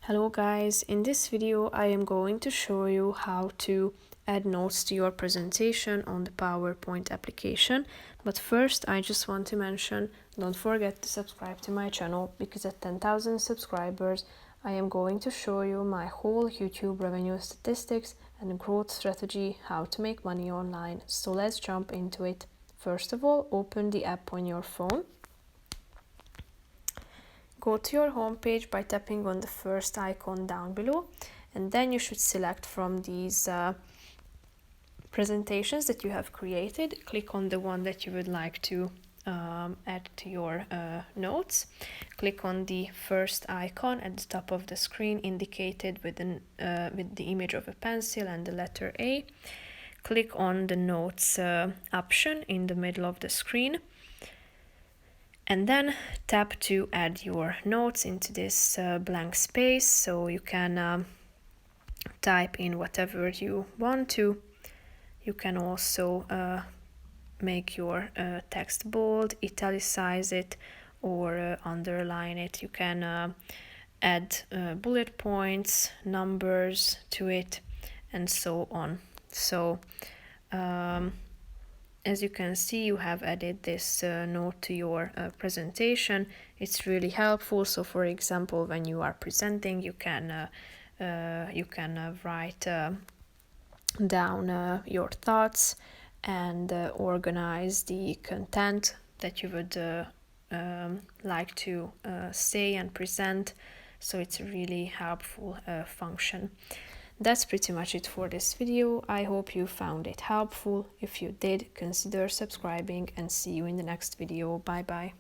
Hello guys, in this video I am going to show you how to add notes to your presentation on the PowerPoint application. But first I just want to mention, don't forget to subscribe to my channel, because at 10,000 subscribers I am going to show you my whole YouTube revenue statistics and growth strategy, how to make money online. So let's jump into it. First of all, open the app on your phone. Go to your home page by tapping on the first icon down below, and then you should select from these presentations that you have created. Click on the one that you would like to add to your notes. Click on the first icon at the top of the screen indicated with the image of a pencil and the letter A. Click on the notes option in the middle of the screen. And then tap to add your notes into this blank space, so you can type in whatever you want to. You can also make your text bold, italicize it, or underline it. You can add bullet points, numbers to it, and so on. So as you can see, you have added this note to your presentation. It's really helpful. So for example, when you are presenting, you can write down your thoughts and organize the content that you would like to say and present. So it's a really helpful function. That's pretty much it for this video. I hope you found it helpful. If you did, consider subscribing, and see you in the next video. Bye bye.